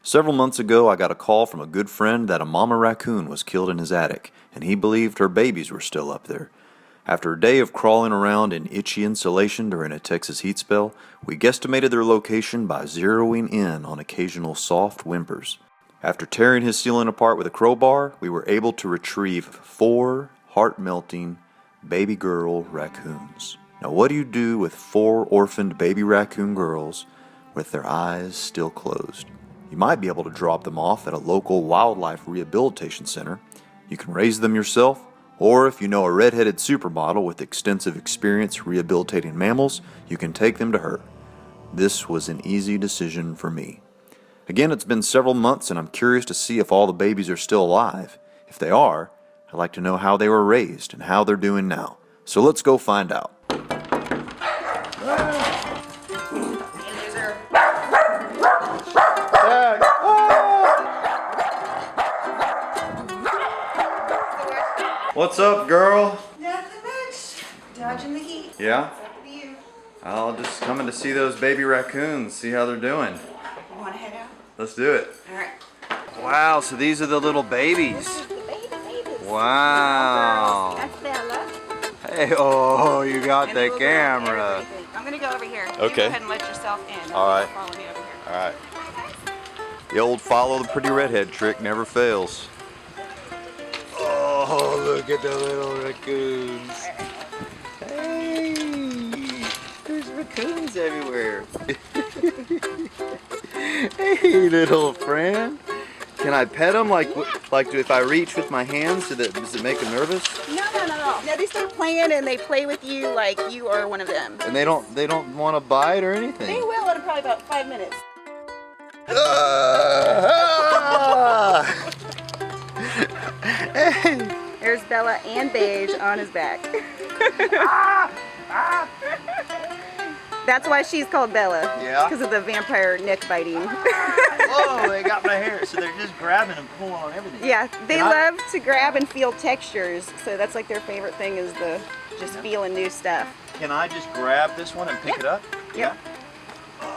Several months ago, I got a call from a good friend that a mama raccoon was killed in his attic, and he believed her babies were still up there. After a day of crawling around in itchy insulation during a Texas heat spell, we guesstimated their location by zeroing in on occasional soft whimpers. After tearing his ceiling apart with a crowbar, we were able to retrieve 4 heart-melting baby girl raccoons. Now, what do you do with 4 orphaned baby raccoon girls with their eyes still closed? You might be able to drop them off at a local wildlife rehabilitation center. You can raise them yourself, or if you know a red-headed supermodel with extensive experience rehabilitating mammals, you can take them to her. This was an easy decision for me. Again, it's been several months and I'm curious to see if all the babies are still alive. If they are, I'd like to know how they were raised and how they're doing now. So let's go find out. What's up, girl? Nothing much. Dodging the heat. Yeah? What's up with you? I'll just coming to see those baby raccoons, see how they're doing. You want to head out? Let's do it. Alright. Wow, so these are the little babies. The babies. Wow. That's Bella. Hey, oh, you got And the they will go camera. everything. I'm going to go over here. You Okay. go ahead and let yourself in. All right. Follow me over here. All right. The old follow the pretty redhead trick never fails. Oh, look at the little raccoons. Hey, there's raccoons everywhere. Hey, little friend. Can I pet them like if I reach with my hands? Does it make them nervous? No. No, they start playing and they play with you like you are one of them. And they don't want to bite or anything. They will in probably about 5 minutes. Hey. There's Bella and Beige on his back. That's why she's called Bella. Yeah? Because of the vampire neck biting. Whoa, they got my hair. So they're just grabbing and pulling on everything. Yeah, they love to grab and feel textures. So that's like their favorite thing is the just feeling new stuff. Can I just grab this one and pick it up? Yep. You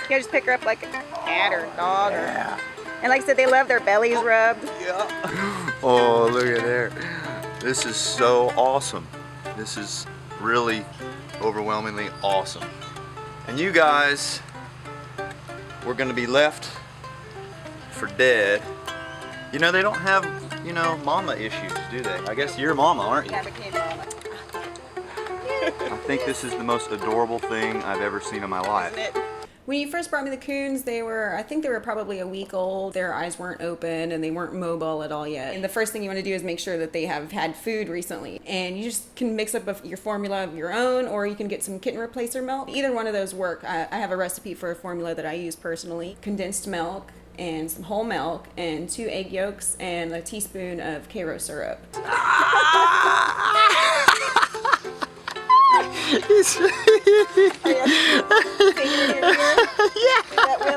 gotta just pick her up like a cat or a dog. Yeah. And like I said, they love their bellies rubbed. Yeah. Oh, look at there. This is so awesome. This is really overwhelmingly awesome. And you guys, we're gonna be left for dead. You know, they don't have, mama issues, do they? I guess you're mama, aren't you? Yeah, became mama. I think this is the most adorable thing I've ever seen in my life. Isn't it? When you first brought me the coons, I think they were probably a week old. Their eyes weren't open and they weren't mobile at all yet. And the first thing you want to do is make sure that they have had food recently. And you just can mix up your formula of your own, or you can get some kitten replacer milk. Either one of those work. I have a recipe for a formula that I use personally. Condensed milk and some whole milk and 2 egg yolks and a teaspoon of Karo syrup. He's Yeah.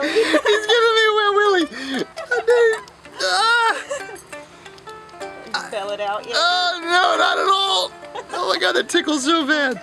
He's giving me a wet willy. Dude. Just bell it out. Yeah. Oh, no, not at all. Oh my God, that tickles so bad.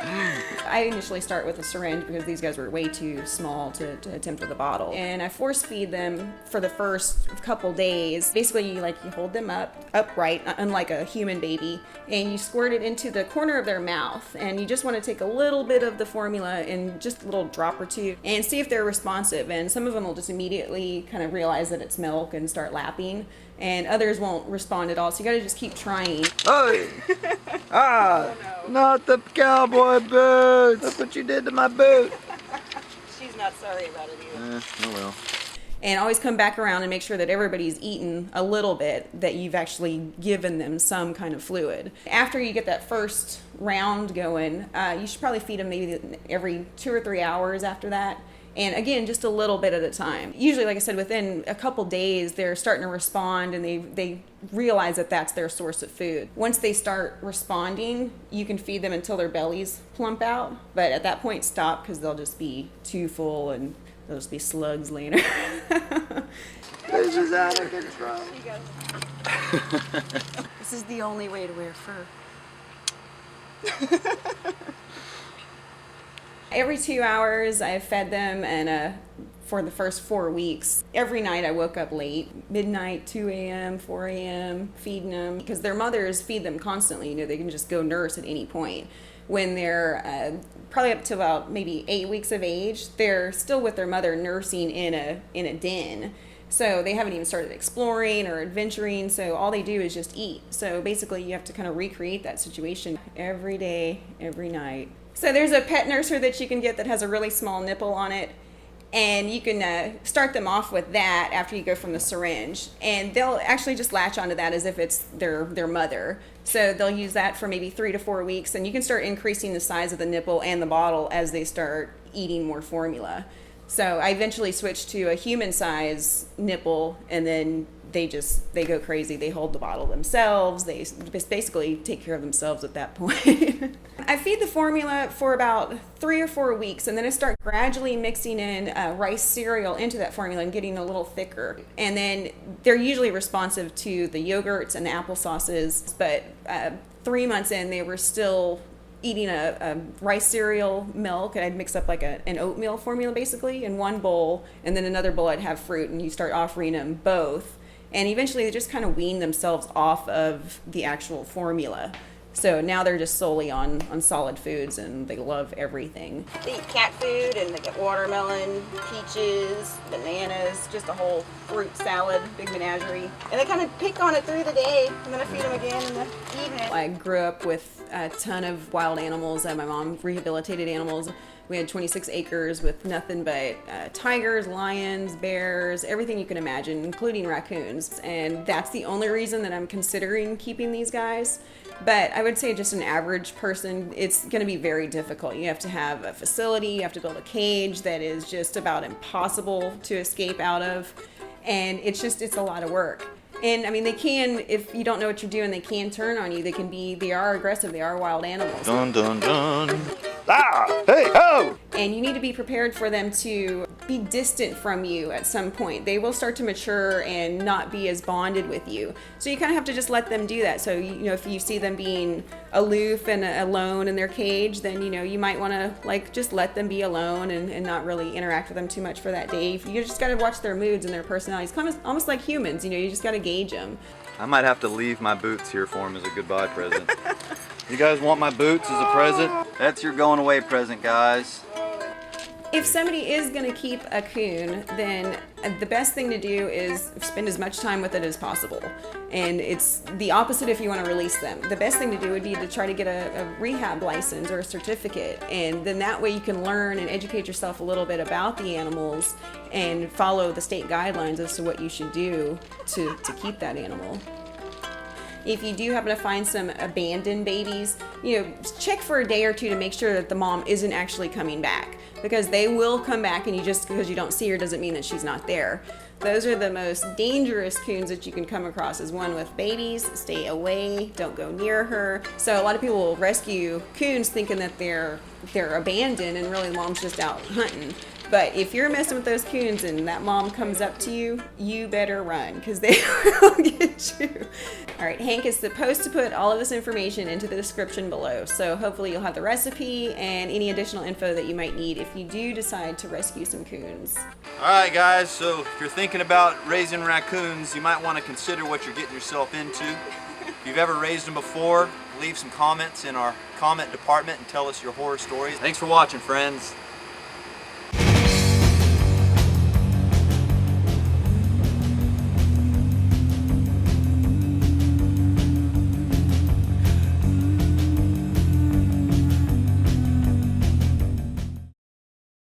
I initially start with a syringe because these guys were way too small to attempt with a bottle. And I force feed them for the first couple days. Basically, you hold them upright, unlike a human baby, and you squirt it into the corner of their mouth. And you just want to take a little bit of the formula and just a little drop or two and see if they're responsive. And some of them will just immediately kind of realize that it's milk and start lapping. And others won't respond at all. So you gotta just keep trying. Oh, not the cowboy boots. Look what you did to my boot. She's not sorry about it either. Oh well. And always come back around and make sure that everybody's eaten a little bit, that you've actually given them some kind of fluid. After you get that first round going, you should probably feed them maybe every 2 or 3 hours after that. And again, just a little bit at a time. Usually, like I said, within a couple days, they're starting to respond and they realize that that's their source of food. Once they start responding, you can feed them until their bellies plump out. But at that point, stop, because they'll just be too full and there'll just be slugs later. This is out of control. This is the only way to wear fur. Every 2 hours, I've fed them, and for the first 4 weeks. Every night I woke up late, midnight, 2 a.m., 4 a.m., feeding them, because their mothers feed them constantly. You know, they can just go nurse at any point. When they're probably up to about maybe 8 weeks of age, they're still with their mother nursing in a den. So they haven't even started exploring or adventuring, so all they do is just eat. So basically you have to kind of recreate that situation every day, every night. So there's a pet nurser that you can get that has a really small nipple on it, and you can start them off with that after you go from the syringe, and they'll actually just latch onto that as if it's their mother. So they'll use that for maybe 3 to 4 weeks, and you can start increasing the size of the nipple and the bottle as they start eating more formula. So I eventually switched to a human size nipple, and then they go crazy. They hold the bottle themselves. They just basically take care of themselves at that point. I feed the formula for about 3 or 4 weeks, and then I start gradually mixing in rice cereal into that formula and getting a little thicker. And then they're usually responsive to the yogurts and the applesauces, but 3 months in, they were still eating a rice cereal milk, and I'd mix up like an oatmeal formula basically in one bowl, and then another bowl I'd have fruit, and you start offering them both, and eventually they just kind of wean themselves off of the actual formula. So now they're just solely on solid foods, and they love everything. They eat cat food, and they get watermelon, peaches, bananas, just a whole fruit salad, big menagerie. And they kind of pick on it through the day, and then I feed them again in the evening. I grew up with a ton of wild animals. My mom rehabilitated animals. We had 26 acres with nothing but tigers, lions, bears, everything you can imagine, including raccoons. And that's the only reason that I'm considering keeping these guys. But I would say just an average person, it's going to be very difficult. You have to have a facility, you have to build a cage that is just about impossible to escape out of. And it's a lot of work. And I mean, they can, if you don't know what you're doing, they can turn on you. They are aggressive, they are wild animals. Dun dun dun. Ah! Hey! Oh! And you need to be prepared for them to be distant from you at some point. They will start to mature and not be as bonded with you. So you kind of have to just let them do that. So, you know, if you see them being aloof and alone in their cage, then, you know, you might want to like just let them be alone and not really interact with them too much for that day. You just got to watch their moods and their personalities, kind of almost like humans. You know, you just got to gauge them. I might have to leave my boots here for him as a goodbye present. You guys want my boots as a present? That's your going away present, guys. If somebody is going to keep a coon, then the best thing to do is spend as much time with it as possible. And it's the opposite if you want to release them. The best thing to do would be to try to get a rehab license or a certificate. And then that way you can learn and educate yourself a little bit about the animals and follow the state guidelines as to what you should do to keep that animal. If you do happen to find some abandoned babies, you know, check for a day or two to make sure that the mom isn't actually coming back, because they will come back, and just because you don't see her doesn't mean that she's not there. Those are the most dangerous coons that you can come across, is one with babies. Stay away, don't go near her. So a lot of people will rescue coons thinking that they're abandoned, and really mom's just out hunting. But if you're messing with those coons and that mom comes up to you, you better run, because they will get you. All right, Hank is supposed to put all of this information into the description below. So hopefully you'll have the recipe and any additional info that you might need if you do decide to rescue some coons. All right, guys, so if you're thinking about raising raccoons, you might want to consider what you're getting yourself into. If you've ever raised them before, leave some comments in our comment department and tell us your horror stories. Thanks for watching, friends.